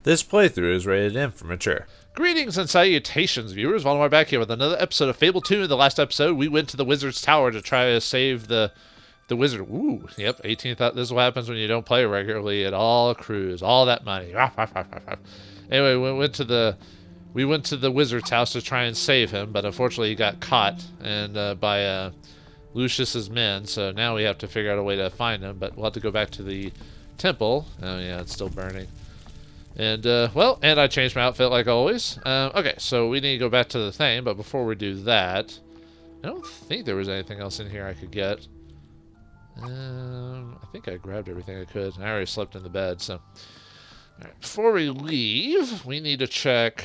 This playthrough is rated M for mature. Greetings and salutations, viewers. Vauldemare back here with another episode of Fable 2. In the last episode, we went to the Wizard's Tower to try to save the Wizard. Ooh, yep, 18,000. This is what happens when you don't play regularly. It all accrues, all that money. Anyway, we went to the Wizard's house to try and save him, but unfortunately he got caught and by Lucius's men. So now we have to figure out a way to find him. But we'll have to go back to the temple. Oh yeah, it's still burning. And, well, and I changed my outfit like always. Okay, so we need to go back to the thing, but before we do that, I don't think there was anything else in here I could get. I think I grabbed everything I could. I already slept in the bed, so. Alright, before we leave, we need to check.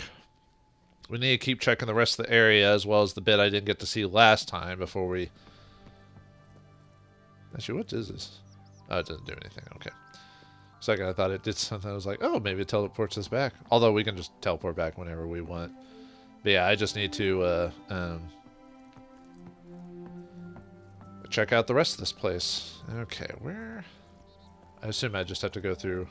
We need to keep checking the rest of the area as well as the bit I didn't get to see last time before we. Actually, what is this? Oh, it doesn't do anything. Okay. Second, I thought it did something. I was like, oh, maybe it teleports us back. Although we can just teleport back whenever we want. But yeah, I just need to check out the rest of this place. Okay, where? I assume I just have to go through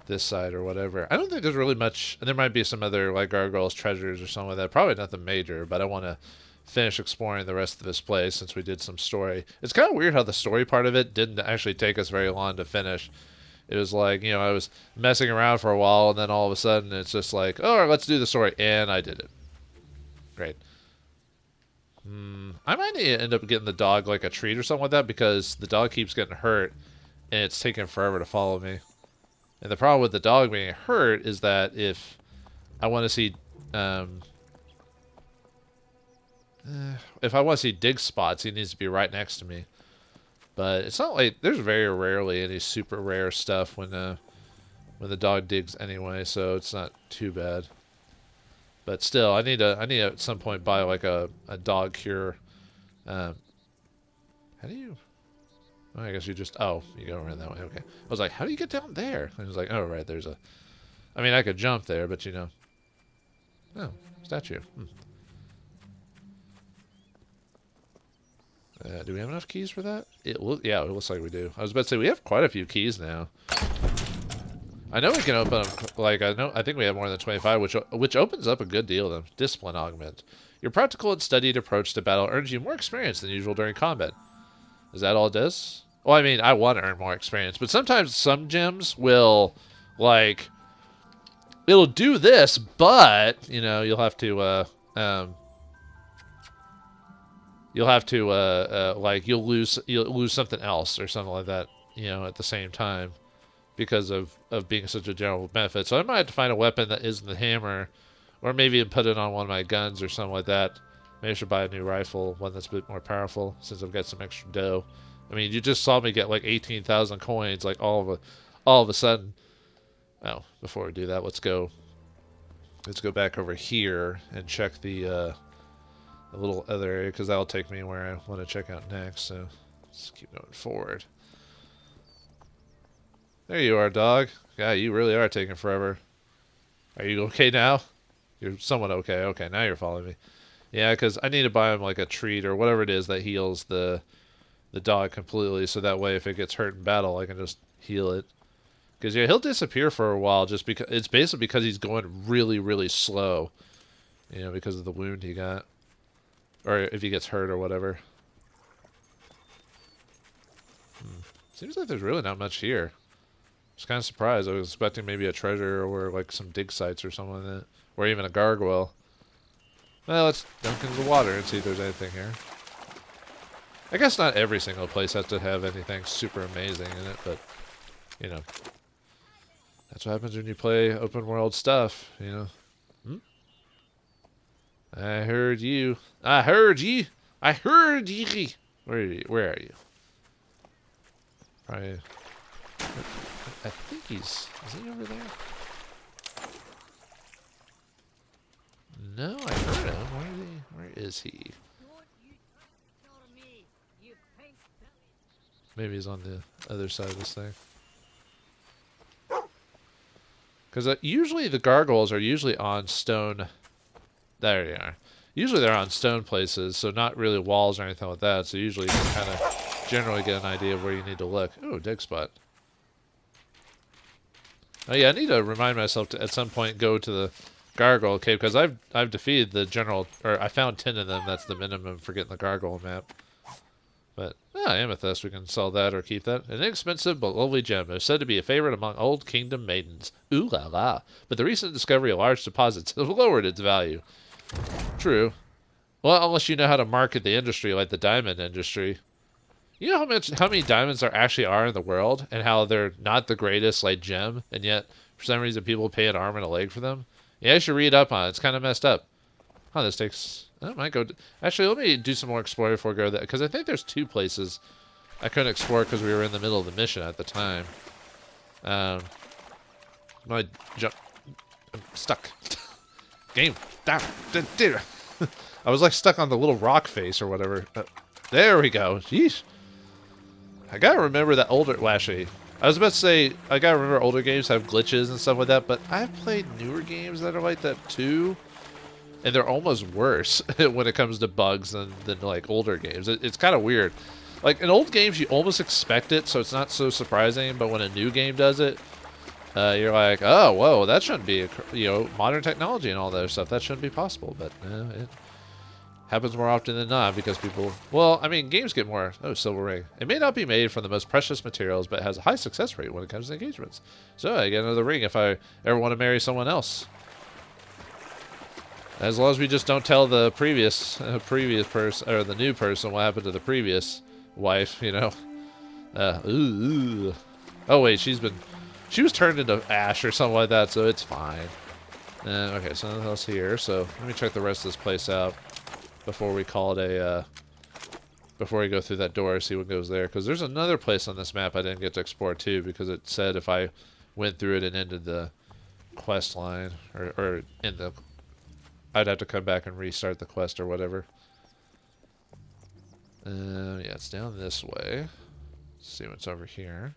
this side or whatever. I don't think there's really much. There might be some other like gargoyles, treasures, or something like that. Probably nothing major, but I want to finish exploring the rest of this place since we did some story. It's kind of weird how the story part of it didn't actually take us very long to finish. It was like, you know, I was messing around for a while, and then all of a sudden it's just like, oh, let's do the story, and I did it. Great. I might need to end up getting the dog like a treat or something like that, because the dog keeps getting hurt, and it's taking forever to follow me. And the problem with the dog being hurt is that if I want to see, if I want to see dig spots, he needs to be right next to me. But it's not like there's very rarely any super rare stuff when the dog digs anyway, so it's not too bad. But still, I need to at some point buy like a dog cure. How do you? Oh, I guess you just you go around that way. Okay. I was like, how do you get down there? I was like, oh right, there's a. I mean, I could jump there, but you know. Oh, statue. Do we have enough keys for that? Yeah, it looks like we do. I was about to say we have quite a few keys now. I know we can open them. Like I think we have more than 25, which opens up a good deal of them. Discipline augment. Your practical and studied approach to battle earns you more experience than usual during combat. Is that all it does? Well, I mean, I want to earn more experience, but sometimes some gyms will, like, it'll do this, but you know you'll have to like you'll lose something else or something like that, you know, at the same time because of being such a general benefit. So I might have to find a weapon that isn't the hammer, or maybe put it on one of my guns or something like that. Maybe I should buy a new rifle, one that's a bit more powerful, since I've got some extra dough. I mean, you just saw me get like 18,000 coins, like all of a sudden. Oh, before we do that, let's go back over here and check the little other area, because that'll take me where I want to check out next. So let's keep going forward. There you are, dog. Yeah, you really are taking forever. Are you okay now? You're somewhat okay. Okay, now you're following me. Yeah, because I need to buy him like a treat or whatever it is that heals the dog completely, so that way if it gets hurt in battle, I can just heal it. Because yeah, he'll disappear for a while just because it's basically because he's going really, really slow. You know, because of the wound he got. Or if he gets hurt or whatever. Seems like there's really not much here. I was kind of surprised. I was expecting maybe a treasure or like some dig sites or something like that. Or even a gargoyle. Well, let's dunk into the water and see if there's anything here. I guess not every single place has to have anything super amazing in it, but, you know. That's what happens when you play open world stuff, you know. I heard you. I heard you. I heard you. Where are you? Probably. I think is he over there? No, I heard him. Where is he? Maybe he's on the other side of this thing. Because usually the gargoyles are usually on stone. There you are. Usually they're on stone places, so not really walls or anything like that. So usually you can kind of generally get an idea of where you need to look. Ooh, dig spot. Oh yeah, I need to remind myself to at some point go to the Gargoyle Cave, because I've defeated the general, or I found 10 of them. That's the minimum for getting the Gargoyle map. But amethyst, we can sell that or keep that. An inexpensive but lovely gem. It is said to be a favorite among old kingdom maidens. Ooh la la! But the recent discovery of large deposits has lowered its value. True. Well, unless you know how to market the industry like the diamond industry. You know how many diamonds there actually are in the world, and how they're not the greatest like gem, and yet for some reason people pay an arm and a leg for them. Yeah, I should read up on it. It's kind of messed up. Oh, this takes. I might go. Actually, let me do some more exploring before I go there, because I think there's 2 places I couldn't explore because we were in the middle of the mission at the time. My jump. I'm stuck. Game. Down. I was like stuck on the little rock face or whatever. There we go. Jeez. I gotta remember that older. Well, actually, I was about to say I gotta remember older games have glitches and stuff like that, but I've played newer games that are like that too, and they're almost worse when it comes to bugs than like older games. It's kind of weird. Like in old games, you almost expect it, so it's not so surprising. But when a new game does it, you're like, oh, whoa, that shouldn't be, modern technology and all that other stuff. That shouldn't be possible. But it happens more often than not because people, well, I mean, games get more, silver ring. It may not be made from the most precious materials, but has a high success rate when it comes to engagements. So I get another ring if I ever want to marry someone else. As long as we just don't tell the previous person, or the new person, what happened to the previous wife, Ooh. Oh wait, she was turned into ash or something like that, so it's fine. Okay, so nothing else here, so let me check the rest of this place out before we call it before we go through that door, see what goes there, because there's another place on this map I didn't get to explore too, because it said if I went through it and ended the quest line, or in the, I'd have to come back and restart the quest or whatever. Yeah, it's down this way. Let's see what's over here.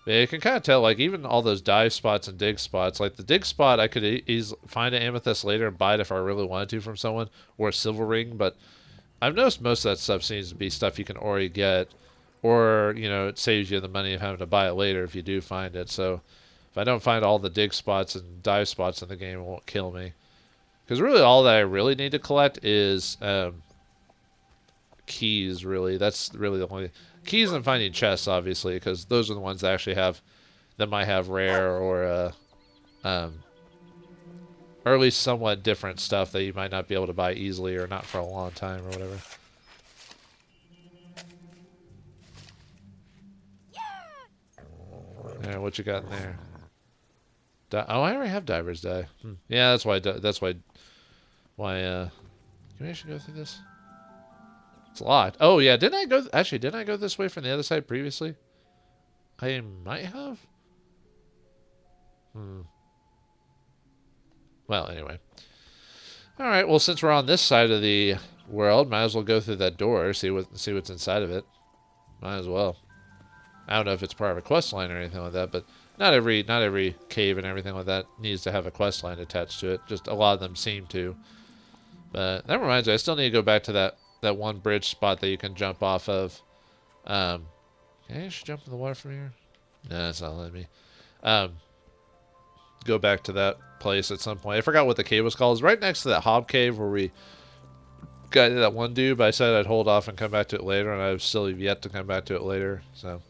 Yeah, you can kind of tell, like, even all those dive spots and dig spots. Like, the dig spot, I could easily find an amethyst later and buy it if I really wanted to from someone, or a silver ring, but I've noticed most of that stuff seems to be stuff you can already get, or, it saves you the money of having to buy it later if you do find it. So, if I don't find all the dig spots and dive spots in the game, it won't kill me. Because really, all that I really need to collect is keys, really. That's really the only... Keys and finding chests, obviously, because those are the ones that actually have, that might have rare or at least somewhat different stuff that you might not be able to buy easily or not for a long time or whatever. Yeah, what you got in there? Oh, I already have Diver's Die. Yeah, that's why. Can we actually go through this? It's locked. Oh yeah, didn't I go this way from the other side previously? I might have. Well, anyway. All right. Well, since we're on this side of the world, might as well go through that door, see what's inside of it. Might as well. I don't know if it's part of a quest line or anything like that, but not every cave and everything like that needs to have a quest line attached to it. Just a lot of them seem to. But that reminds me, I still need to go back to that one bridge spot that you can jump off of. Can I just jump in the water from here? No, it's not letting me. Go back to that place at some point. I forgot what the cave was called. It's right next to that hob cave where we got that one dude, but I said I'd hold off and come back to it later, and I've still yet to come back to it later. So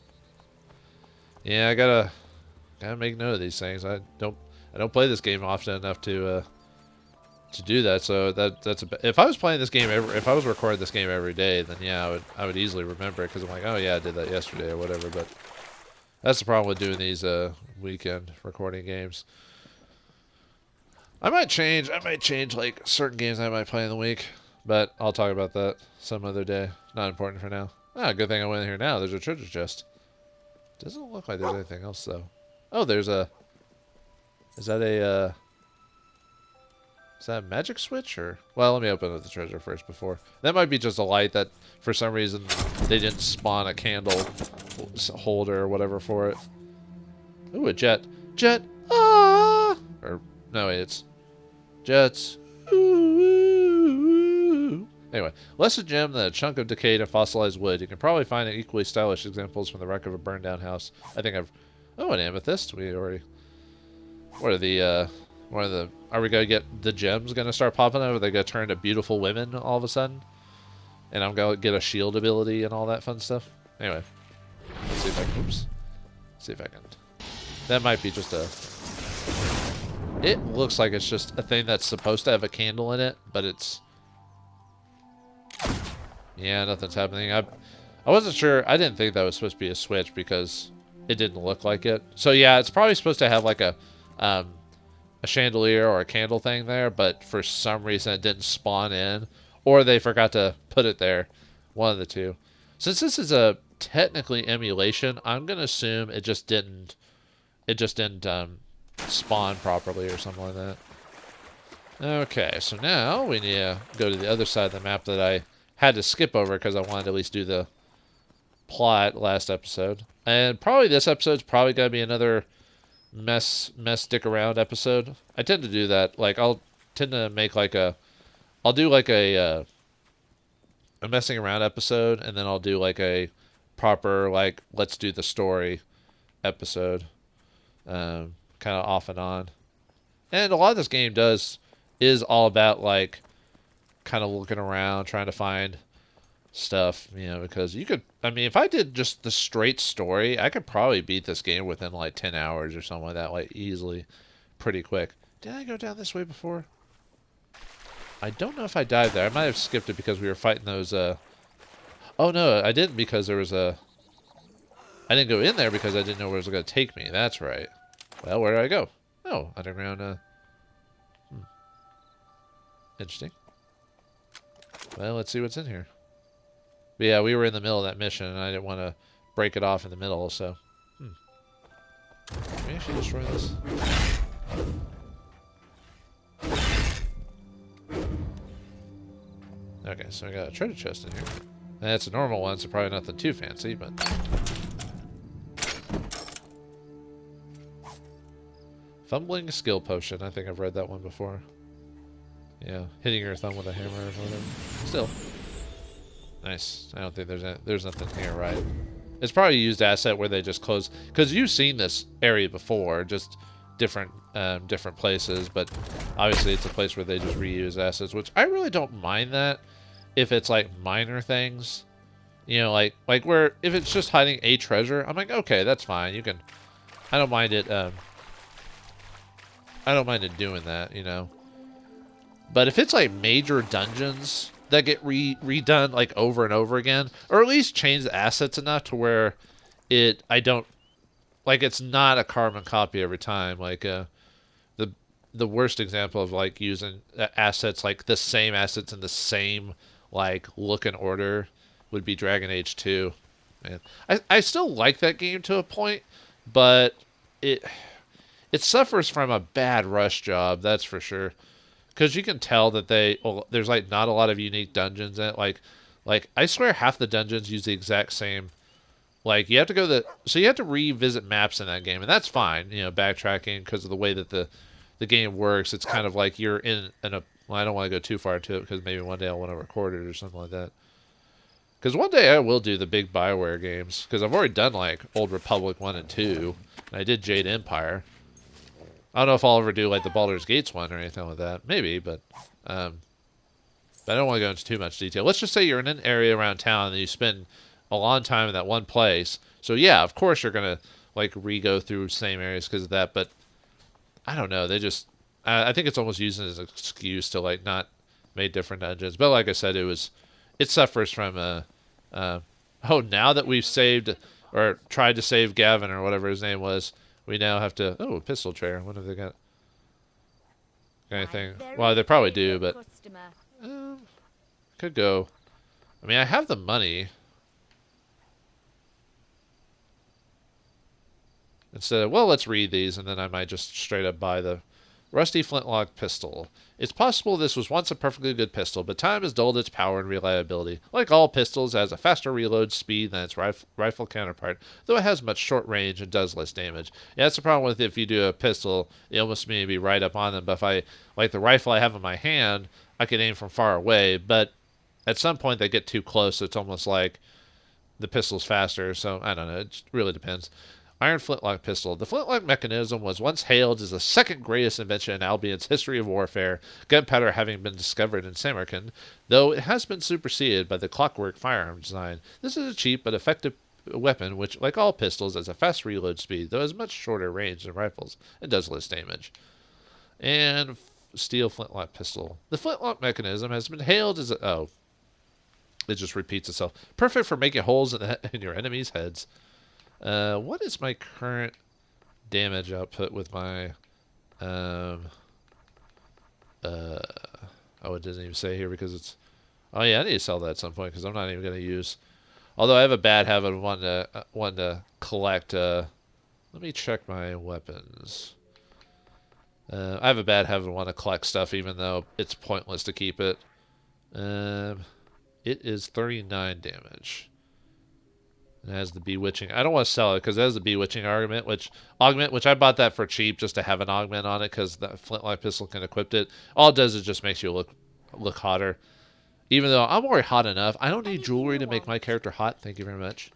yeah, I gotta make note of these things. I don't play this game often enough to do that. So that's if I was playing this game if I was recording this game every day, then yeah, I would easily remember it, because I'm like, oh yeah, I did that yesterday or whatever. But that's the problem with doing these weekend recording games. I might change like certain games I might play in the week, but I'll talk about that some other day. Not important for now. Good thing I went in here now. There's a treasure chest. Doesn't look like there's anything else though. Oh, there's a. Is that a magic switch or? Well, let me open up the treasure first before. That might be just a light that for some reason they didn't spawn a candle holder or whatever for it. Ooh, a jet. Jet. Ah! Or no, it's jets. Ooh. Anyway, less a gem than a chunk of decayed and fossilized wood. You can probably find equally stylish examples from the wreck of a burned down house. I think Oh, an amethyst. We already. What are the? Are we gonna get the gems? Gonna start popping out? Are they gonna turn into beautiful women all of a sudden? And I'm gonna get a shield ability and all that fun stuff. Anyway, let's see if I can. Oops. See if I can. That might be just a. It looks like it's just a thing that's supposed to have a candle in it, but it's. Yeah, nothing's happening. I wasn't sure. I didn't think that was supposed to be a switch because it didn't look like it. So yeah, it's probably supposed to have like a chandelier or a candle thing there, but for some reason it didn't spawn in, or they forgot to put it there. One of the two. Since this is a technically emulation, I'm gonna assume it just didn't spawn properly or something like that. Okay, so now we need to go to the other side of the map that I had to skip over because I wanted to at least do the plot last episode. And probably this episode's probably gonna be another mess dick around episode. I tend to do that. Like I'll tend to make like I'll do like a messing around episode, and then I'll do like a proper like let's do the story episode, kind of off and on. And a lot of this game is all about like kind of looking around, trying to find stuff, you know, because you could, I mean, if I did just the straight story, I could probably beat this game within like 10 hours or something like that, like easily, pretty quick. Did I go down this way before? I don't know if I died there. I might have skipped it because we were fighting those, oh no, I didn't because there was I didn't go in there because I didn't know where it was going to take me. That's right. Well, where do I go? Oh, underground, Interesting. Well, let's see what's in here. But yeah, we were in the middle of that mission, and I didn't want to break it off in the middle, so... Can we actually destroy this? Okay, so I got a treasure chest in here. And it's a normal one, so probably nothing too fancy, but... Fumbling skill potion. I think I've read that one before. Yeah, hitting your thumb with a hammer or whatever. Still. Nice. I don't think there's nothing here, right? It's probably a used asset where they just close... Because you've seen this area before, just different places, but obviously it's a place where they just reuse assets, which I really don't mind that if it's like minor things. You know, like where if it's just hiding a treasure, I'm like, okay, that's fine. You can... I don't mind it, I don't mind it doing that, you know. But if it's like major dungeons that get redone like over and over again, or at least change the assets enough to where it's not a carbon copy every time. Like the worst example of like using assets, like the same assets in the same like look and order, would be Dragon Age 2. Man, I still like that game to a point, but it suffers from a bad rush job, that's for sure. Because you can tell that there's like not a lot of unique dungeons in it. Like I swear half the dungeons use the exact same. Like you have to go so you have to revisit maps in that game, and that's fine. You know, backtracking because of the way that the game works. It's kind of like you're in a. Well, I don't want to go too far into it because maybe one day I'll want to record it or something like that. Because one day I will do the big BioWare games because I've already done like Old Republic 1 and 2, and I did Jade Empire. I don't know if I'll ever do like the Baldur's Gates one or anything like that. Maybe, but I don't want to go into too much detail. Let's just say you're in an area around town and you spend a long time in that one place. So yeah, of course you're gonna like re-go through same areas because of that. But I don't know. They just I think it's almost used as an excuse to like not make different dungeons. But like I said, it suffers from now that we've saved or tried to save Gavin or whatever his name was. We now have to... Oh, a pistol tray. What have they got? Got anything? Well, they probably do, but... Could go... I mean, I have the money. Instead of... Well, let's read these, and then I might just straight up buy the rusty flintlock pistol. It's possible this was once a perfectly good pistol, but time has dulled its power and reliability. Like all pistols, it has a faster reload speed than its rifle counterpart, though it has much short range and does less damage. Yeah, that's the problem with if you do a pistol, it almost may be right up on them, but if I, like the rifle I have in my hand, I can aim from far away, but at some point they get too close, so it's almost like the pistol's faster, so I don't know, it really depends. Iron flintlock pistol. The flintlock mechanism was once hailed as the second greatest invention in Albion's history of warfare, gunpowder having been discovered in Samarkand, though it has been superseded by the clockwork firearm design. This is a cheap but effective weapon which, like all pistols, has a fast reload speed, though has much shorter range than rifles, and does less damage. And steel flintlock pistol. The flintlock mechanism has been hailed as a... Oh. It just repeats itself. Perfect for making holes in your enemies' heads. What is my current damage output with my... oh, it doesn't even say here because it's... Oh, yeah, I need to sell that at some point because I'm not even going to use... Although I have a bad habit of wanting to collect... let me check my weapons. I have a bad habit of wanting to collect stuff even though it's pointless to keep it. It is 39 damage. It has the bewitching. I don't want to sell it because it has the bewitching augment, which I bought that for cheap just to have an augment on it because the flintlock pistol can equip it. All it does is just makes you look hotter. Even though I'm already hot enough, I don't need jewelry to make my character hot. Thank you very much.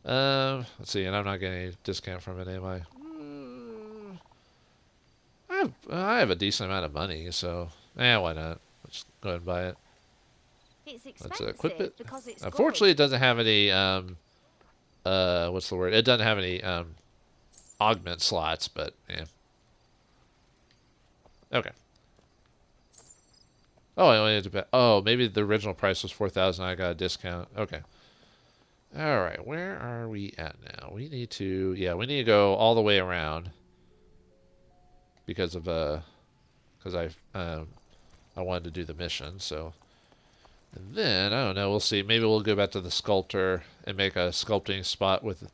Let's see, and I'm not getting any discount from it, am I? I have a decent amount of money, so why not? Let's go ahead and buy it. Let's equip it. Unfortunately, it doesn't have any what's the word? It doesn't have any augment slots, but yeah. Okay. Oh, I only had to pay. Oh, maybe the original price was 4,000. I got a discount. Okay. All right, where are we at now? We need to go all the way around because of because I wanted to do the mission. So, and then I don't know. We'll see. Maybe we'll go back to the sculptor and make a sculpting spot with.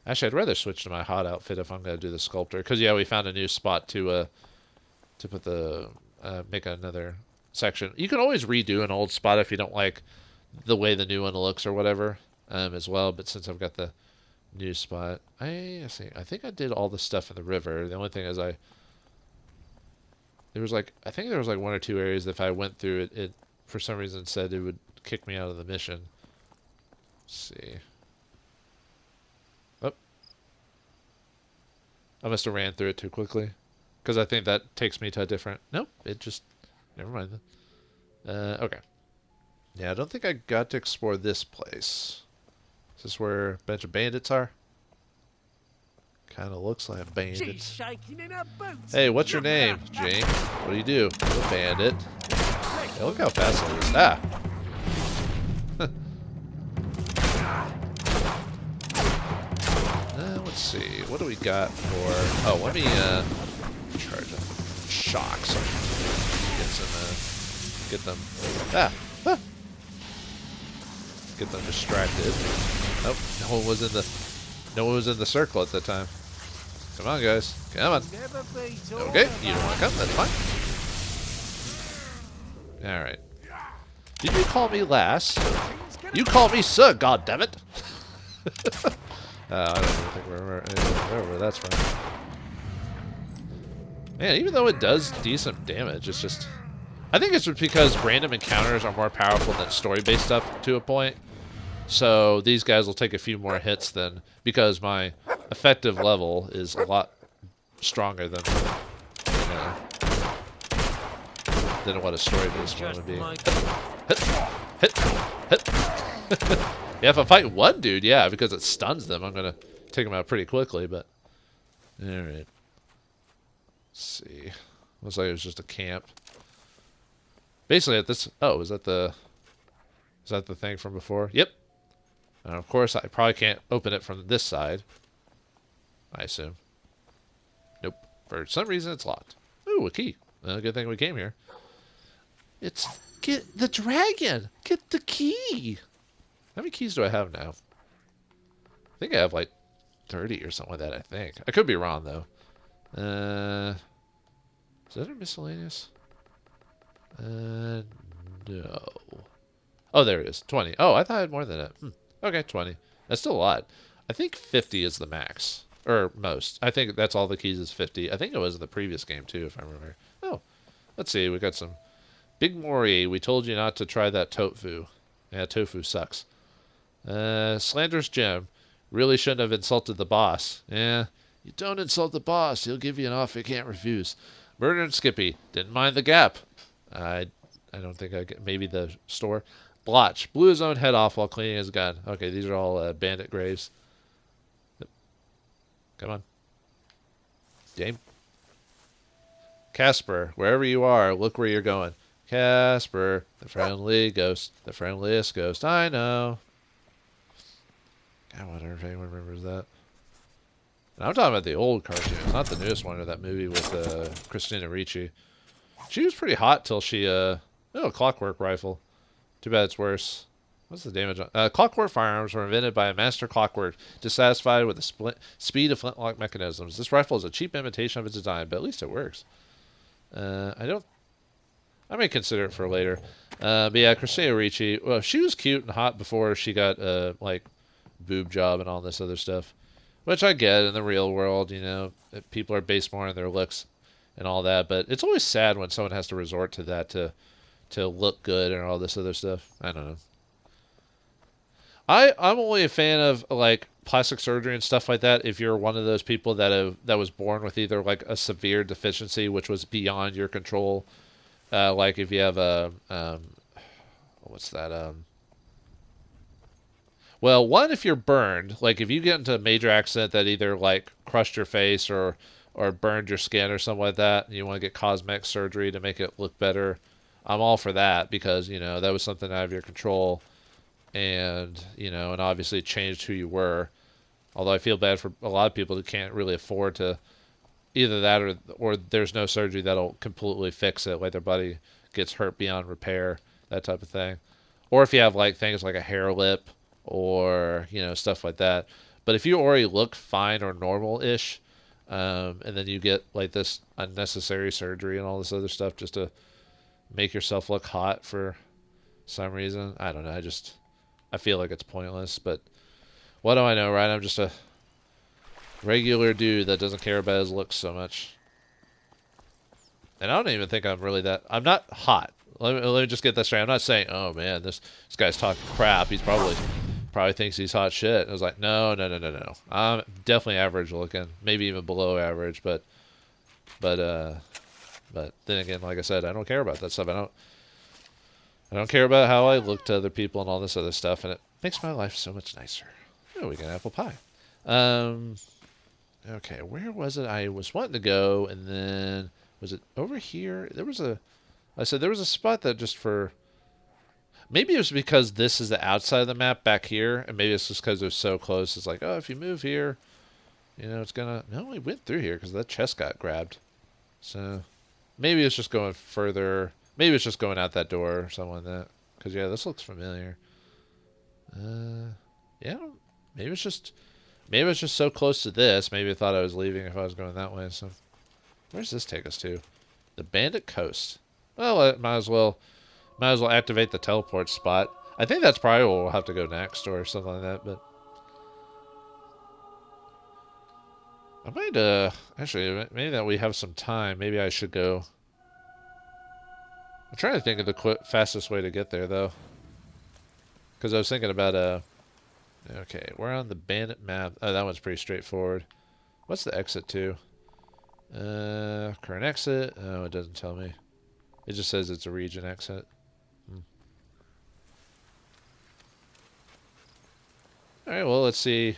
Actually, I'd rather switch to my hot outfit if I'm going to do the sculptor because yeah, we found a new spot to put the make another section. You can always redo an old spot if you don't like the way the new one looks or whatever as well, but since I've got the new spot, I think I did all the stuff in the river. The only thing is I think there was like one or two areas that if I went through it for some reason said it would kick me out of the mission. Let's see. Oh. I must have ran through it too quickly because I think that takes me to a different... Nope, it just... Never mind then. Okay. Yeah, I don't think I got to explore this place. Is this where a bunch of bandits are? Kind of looks like bandits. Hey, what's your name, Jane? What do you do? I'm a bandit. Hey, look how fast it is. Ah! Let's see. What do we got for... Oh, let me charge up shock so get them get them distracted. Nope, no one was in the circle at that time. Come on, guys, come on. Okay, you don't want to come, that's fine. All right. Did you call me lass? You call me sir, goddammit. I don't even think we're wherever that's from. Man, even though it does decent damage, it's just... I think it's just because random encounters are more powerful than story-based stuff to a point. So these guys will take a few more hits than... Because my effective level is a lot stronger than what a story-based one would be. Hit. Yeah, if I fight one dude, yeah, because it stuns them, I'm going to take them out pretty quickly, but... Alright. Let's see. Looks like it was just a camp. Basically at this... Oh, is that the thing from before? Yep. And of course, I probably can't open it from this side. I assume. Nope. For some reason, it's locked. Ooh, a key. Good thing we came here. It's... Get the dragon! Get the key! How many keys do I have now? I think I have like 30 or something like that, I think. I could be wrong, though. Is that a miscellaneous? No. Oh, there it is. 20. Oh, I thought I had more than that. Okay, 20. That's still a lot. I think 50 is the max. Or most. I think that's all the keys is 50. I think it was in the previous game, too, if I remember. Oh, let's see. We got some... Big Mori, we told you not to try that tofu. Yeah, tofu sucks. Slanderous Gem. Really shouldn't have insulted the boss. Yeah, you don't insult the boss. He'll give you an offer you can't refuse. Murder and Skippy. Didn't mind the gap. I don't think I get... Maybe the store. Blotch. Blew his own head off while cleaning his gun. Okay, these are all bandit graves. Come on. Dame. Casper. Wherever you are, look where you're going. Casper. The friendly ghost. The friendliest ghost I know. I wonder if anyone remembers that. And I'm talking about the old cartoons, not the newest one, or that movie with Christina Ricci. She was pretty hot till she, oh, clockwork rifle. Too bad it's worse. What's the damage on? Clockwork firearms were invented by a master clockwork dissatisfied with the speed of flintlock mechanisms. This rifle is a cheap imitation of its design, but at least it works. I may consider it for later. But yeah, Christina Ricci, well, she was cute and hot before she got, like, boob job and all this other stuff. Which I get in the real world, you know. People are based more on their looks and all that. But it's always sad when someone has to resort to that to look good and all this other stuff. I don't know. I'm only a fan of, like, plastic surgery and stuff like that if you're one of those people that was born with either, like, a severe deficiency, which was beyond your control. Like, if you have a, what's that, well, one, if you're burned, like, if you get into a major accident that either, like, crushed your face or burned your skin or something like that, and you want to get cosmetic surgery to make it look better, I'm all for that because, you know, that was something out of your control. And, you know, and obviously it changed who you were. Although I feel bad for a lot of people who can't really afford to either that or there's no surgery that'll completely fix it, like their body gets hurt beyond repair, that type of thing. Or if you have, like, things like a hair lip or, you know, stuff like that. But if you already look fine or normal-ish, and then you get, like, this unnecessary surgery and all this other stuff just to make yourself look hot for some reason, I don't know, I feel like it's pointless, but what do I know, right? I'm just a regular dude that doesn't care about his looks so much. And I don't even think I'm really that... I'm not hot. Let me just get that straight. I'm not saying, oh, man, this guy's talking crap. He's probably thinks he's hot shit. I was like, no. I'm definitely average looking. Maybe even below average, but then again, like I said, I don't care about that stuff. I don't care about how I look to other people and all this other stuff, and it makes my life so much nicer. Oh, we got apple pie. Okay, where was it? I was wanting to go, and then was it over here? There was a spot that just for... Maybe it was because this is the outside of the map back here, and maybe it's just because it was so close. It's like, oh, if you move here, you know, it's gonna... No, we went through here because that chest got grabbed. So maybe it's just going further... Maybe it's just going out that door or something like that. Because, yeah, this looks familiar. Yeah, maybe it's just so close to this. Maybe I thought I was leaving if I was going that way. So, where does this take us to? The Bandit Coast. Well, I might as well activate the teleport spot. I think that's probably where we'll have to go next or something like that. But I might, actually, maybe that we have some time. Maybe I should go... I'm trying to think of the fastest way to get there, though. Because I was thinking about, okay, we're on the Bandit map. Oh, that one's pretty straightforward. What's the exit to? Current exit? Oh, it doesn't tell me. It just says it's a region exit. Alright, well, let's see.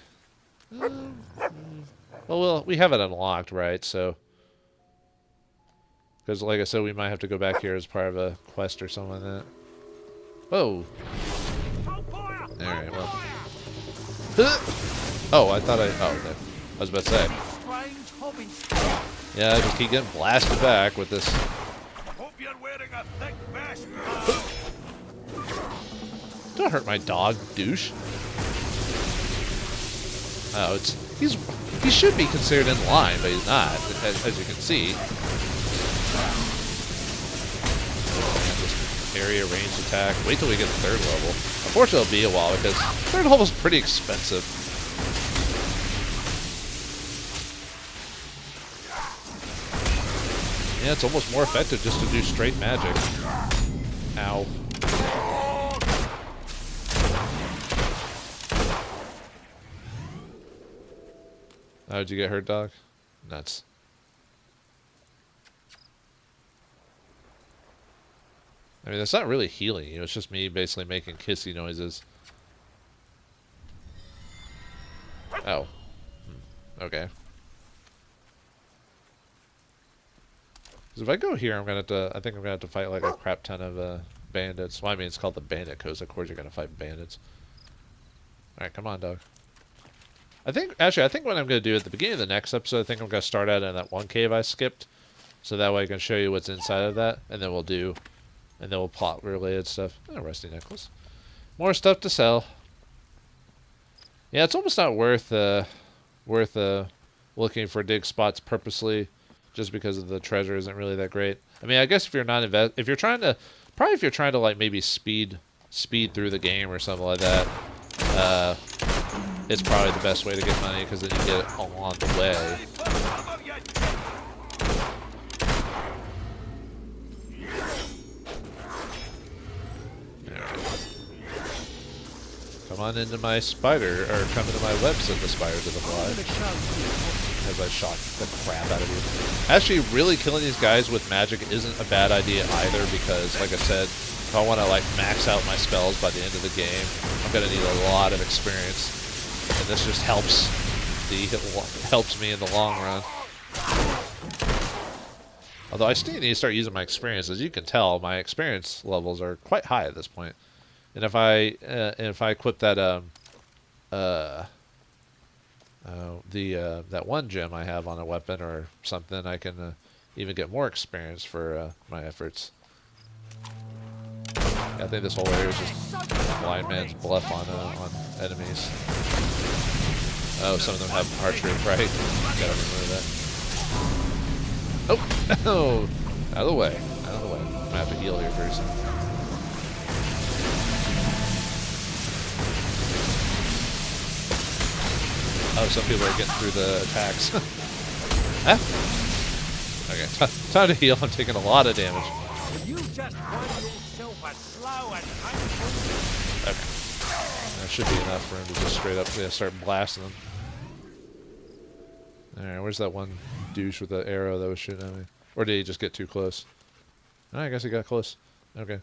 Well, we have it unlocked, right? So... Because, like I said, we might have to go back here as part of a quest or something like that. Whoa! Alright, well. Oh, I thought I was about to say. Yeah, I just keep getting blasted back with this. Don't hurt my dog, douche. Oh, he should be considered in line, but he's not, as you can see. Area range attack. Wait till we get to 3rd level. Unfortunately, it'll be a while because 3rd level is pretty expensive. Yeah, it's almost more effective just to do straight magic. Ow. How'd you get hurt, dog? Nuts. I mean, that's not really healing you. It's just me basically making kissy noises. Oh. Okay. Because if I go here, I'm gonna have to. I think I'm gonna have to fight like a crap ton of bandits. Well, I mean, it's called the Bandit Coast. Of course, you're gonna fight bandits. All right, come on, dog. I think what I'm gonna do at the beginning of the next episode, I think I'm gonna start out in that one cave I skipped, so that way I can show you what's inside of that, and then we'll plot related stuff. Oh, rusty necklace. More stuff to sell. Yeah, it's almost not worth looking for dig spots purposely, just because of the treasure isn't really that great. I mean, I guess if you're not if you're trying to like maybe speed through the game or something like that, it's probably the best way to get money, because then you get it along the way. Come on into my spider, or come into my web, said the spider to the fly. As I shot the crap out of you. Actually, really killing these guys with magic isn't a bad idea either, because, like I said, if I want to like max out my spells by the end of the game, I'm gonna need a lot of experience, and this just helps me in the long run. Although I still need to start using my experience. As you can tell, my experience levels are quite high at this point. And if I equip that that one gem I have on a weapon or something, I can even get more experience for my efforts. Yeah, I think this whole area is just blind man's bluff on enemies. Oh, some of them have archery, right? Gotta remember that. Oh, no! Out of the way. Out of the way. I'm gonna have to heal here pretty soon. Oh, some people are getting through the attacks. Huh? Okay, time to heal. I'm taking a lot of damage. You just won yourself a slow and painful. Okay. That should be enough for him to just straight up start blasting them. Alright, where's that one douche with the arrow that was shooting at me? Or did he just get too close? Oh, I guess he got close. Okay.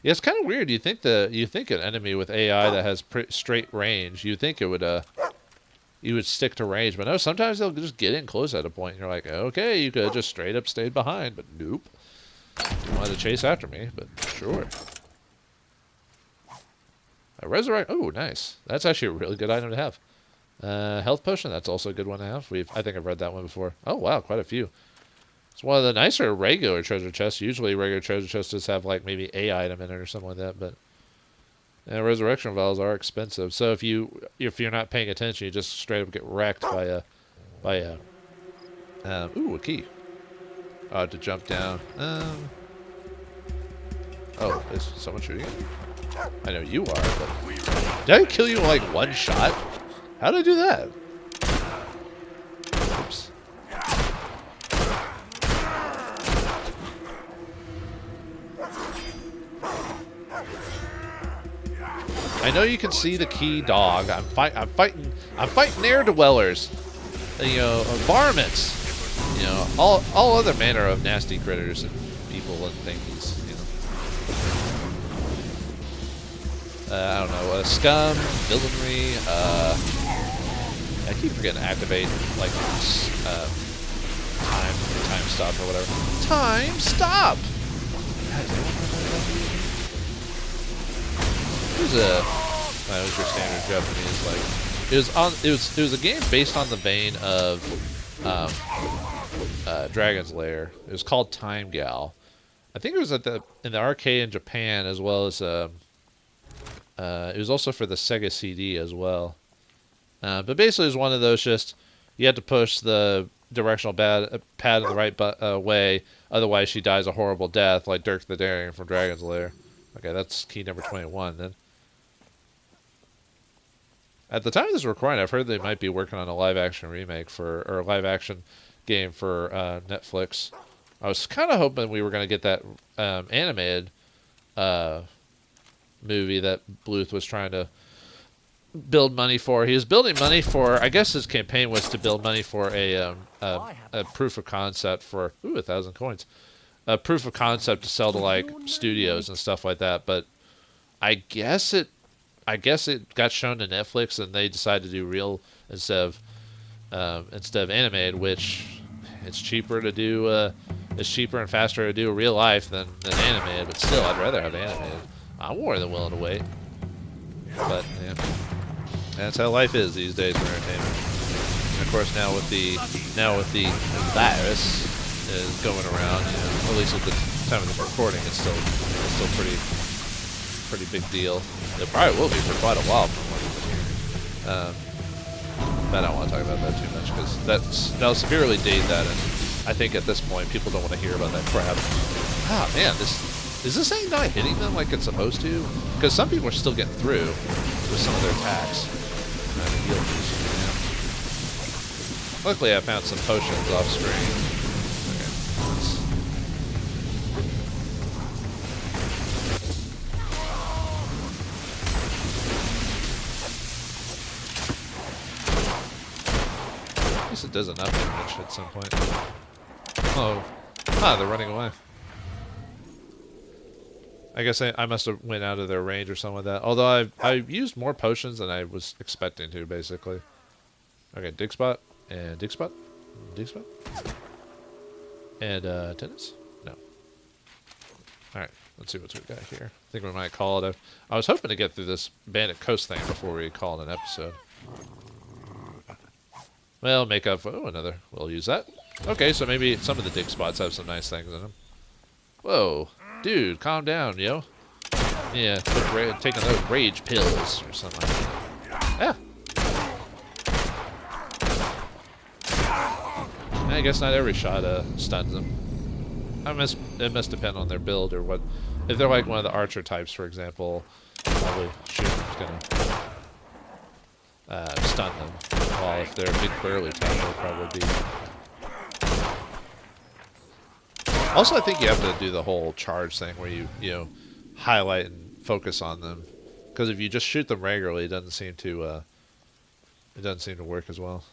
Yeah, it's kind of weird. You think an enemy with AI that has straight range, you think it would you would stick to range, but no, sometimes they'll just get in close at a point, and you're like, okay, you could have just straight up stayed behind, but nope. Didn't want to chase after me, but sure. A resurrect. Oh, nice. That's actually a really good item to have. Health potion. That's also a good one to have. I think I've read that one before. Oh wow, quite a few. It's one of the nicer regular treasure chests. Usually, regular treasure chests just have like maybe a item in it or something like that, but. And resurrection vials are expensive, so if you're not paying attention, you just straight up get wrecked by a ooh, a key. Oh, to jump down. Oh, is someone shooting it? I know you are, but did I kill you in like one shot? How did I do that? Oops. I know you can see the key, dog. I'm fighting ne'er-dwellers, you know, varmints, you know, all other manner of nasty critters and people and things, you know. I don't know, scum, villainy. I keep forgetting to activate like time stop or whatever. Time stop. It was that was your standard Japanese, like it was a game based on the vein of Dragon's Lair. It was called Time Gal. I think it was in the arcade in Japan, as well as it was also for the Sega CD as well. But basically, it was one of those, just you had to push the directional pad in the right way, otherwise she dies a horrible death, like Dirk the Daring from Dragon's Lair. Okay, that's key number 21 then. At the time of this recording, I've heard they might be working on a live-action remake or a live-action game for Netflix. I was kind of hoping we were going to get that animated movie that Bluth was trying to build money for. He was building money for. I guess his campaign was to build money for a proof of concept for 1,000 coins. A proof of concept to sell to like studios and stuff like that. But I guess it got shown to Netflix and they decided to do real instead of animated, which it's cheaper to do. It's cheaper and faster to do real life than animated. But still, I'd rather have animated. I'm more than willing to wait. But yeah, that's how life is these days for entertainment. And of course, now with the virus is going around, you know, at least at the time of this recording, it's still pretty big deal. It probably will be for quite a while from what I've been hearing. But I don't want to talk about that too much because that'll severely date that, and I think at this point people don't want to hear about that crap. Ah man, is this thing not hitting them like it's supposed to? Because some people are still getting through with some of their attacks. Luckily, I found some potions off screen. At least it does enough damage at some point. Oh, they're running away. I guess I must have went out of their range or something like that. Although I used more potions than I was expecting to, basically. Okay, dig spot and dig spot, dig spot, and tennis. No. All right, let's see what we got here. I think we might call it. I was hoping to get through this Bandit Coast thing before we call it an episode. Well, make up. Oh, another. We'll use that. Okay, so maybe some of the dig spots have some nice things in them. Whoa. Dude, calm down, yo. Yeah, taking those rage pills or something like that. Yeah. I guess not every shot stuns them. It must depend on their build or what. If they're like one of the archer types, for example, probably shooting's gonna stun them. While if they're a big burly type, they'll probably be. Also, I think you have to do the whole charge thing where you highlight and focus on them, because if you just shoot them regularly, it doesn't seem to work as well.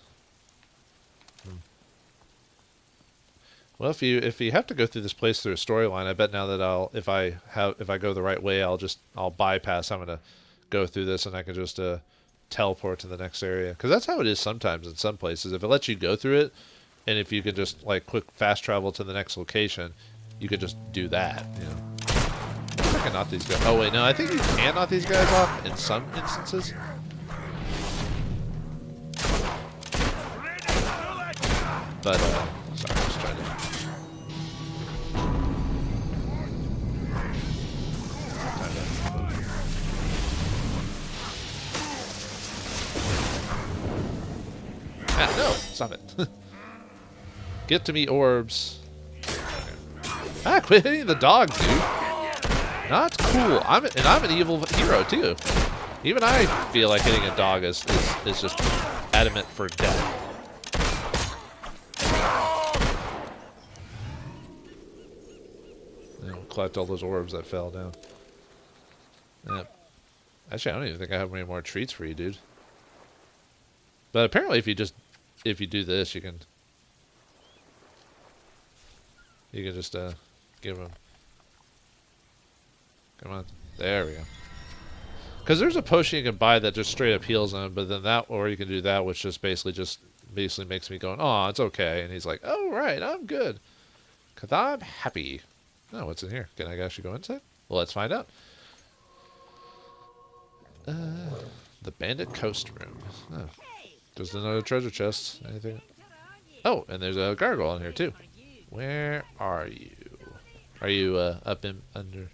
Well, if you have to go through this place through a storyline, I bet now that if I go the right way, I'll bypass having to go through this and I can just teleport to the next area, because that's how it is sometimes in some places. If it lets you go through it. And if you could just like quick fast travel to the next location, you could just do that. You know, I can knock these guys. Oh wait, no, I think you can knock these guys off in some instances. But sorry, I was trying to. No, stop it. Get to me, orbs. Ah, quit hitting the dog, dude. Not cool. I'm an evil hero too. Even I feel like hitting a dog is just adamant for death. Collect all those orbs that fell down. Yep. Actually, I don't even think I have any more treats for you, dude. But apparently, if you do this, you can just give them. Come on, there we go. Because there's a potion you can buy that just straight up heals them, but then that, or you can do that, which just basically makes me going, oh, it's okay, and he's like, oh right, I'm good, cause I'm happy. Oh, what's in here? Can I actually go inside? Well, let's find out. The Bandit Coast Room. Oh. Just another treasure chest. Anything? Oh, and there's a gargoyle in here too. Where are you? Are you up in under?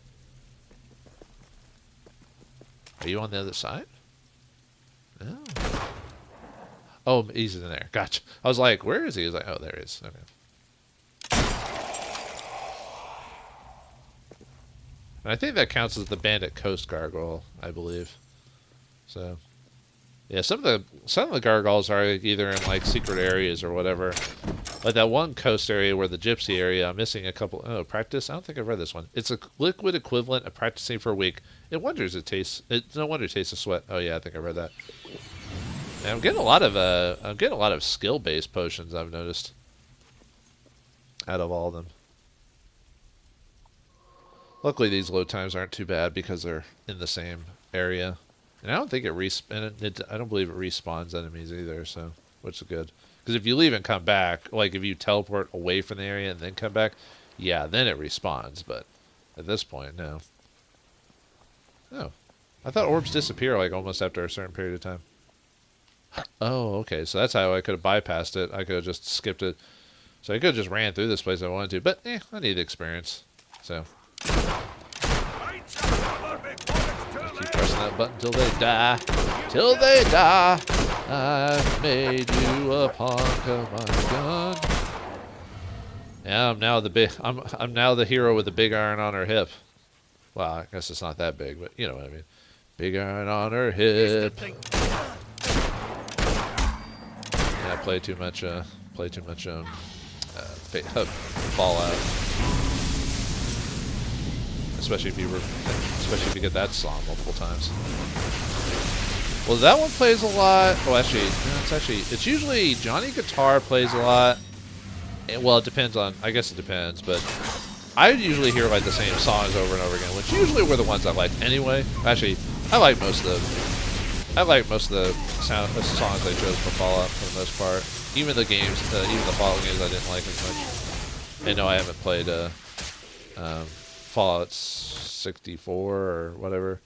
Are you on the other side? Oh. Oh, he's in there. Gotcha. I was like, where is he? He was like, oh, there he is. Okay. And I think that counts as the Bandit Coast Gargoyle, I believe. So, yeah, some of the gargoyles are either in like secret areas or whatever. Like that one coast area where the gypsy area, I'm missing a couple. Oh, practice? I don't think I've read this one. It's a liquid equivalent of practicing for a week. It wonders it tastes. It's no wonder it tastes of sweat. Oh yeah, I think I read that. And I'm getting a lot of skill-based potions. I've noticed out of all of them. Luckily, these load times aren't too bad because they're in the same area, and I don't think I don't believe it respawns enemies either. So, which is good. Because if you leave and come back, like if you teleport away from the area and then come back, yeah, then it respawns. But at this point, no. Oh, I thought orbs disappear like almost after a certain period of time. Oh, okay. So that's how I could have bypassed it. I could have just skipped it. So I could have just ran through this place if I wanted to. But I need the experience. So keep pressing that button till they die. Till they die. I've made you a pawn to my gun. Yeah, I'm now the hero with the big iron on her hip. Well, I guess it's not that big, but you know what I mean. Big iron on her hip. Yeah, play too much Fallout. Especially if you get that song multiple times. Well, that one plays a lot. Oh, it's usually Johnny Guitar plays a lot. Well, it depends on. I guess it depends, but I usually hear like the same songs over and over again, which usually were the ones I liked anyway. Actually, I like most of the songs they chose for Fallout for the most part. Even the Fallout games I didn't like as much. I know I haven't played Fallout 64 or whatever.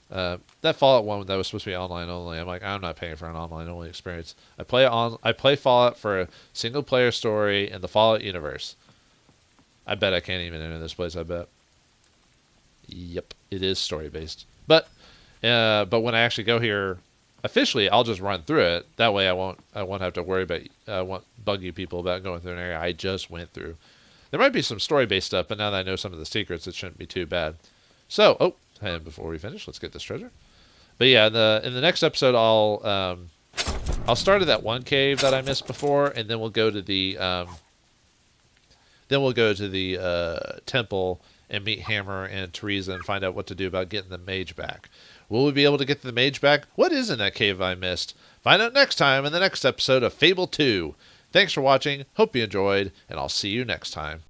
That Fallout one that was supposed to be online only. I'm like, I'm not paying for an online only experience. I play Fallout for a single player story in the Fallout universe. I bet I can't even enter this place. I bet. Yep, it is story based. But when I actually go here officially, I'll just run through it. That way, I won't have to worry about. I won't bug you people about going through an area I just went through. There might be some story based stuff, but now that I know some of the secrets, it shouldn't be too bad. So, and before we finish, let's get this treasure. But yeah, in the next episode, I'll start at that one cave that I missed before, and then we'll go to the temple and meet Hammer and Teresa and find out what to do about getting the mage back. Will we be able to get the mage back? What is in that cave I missed? Find out next time in the next episode of Fable 2. Thanks for watching. Hope you enjoyed, and I'll see you next time.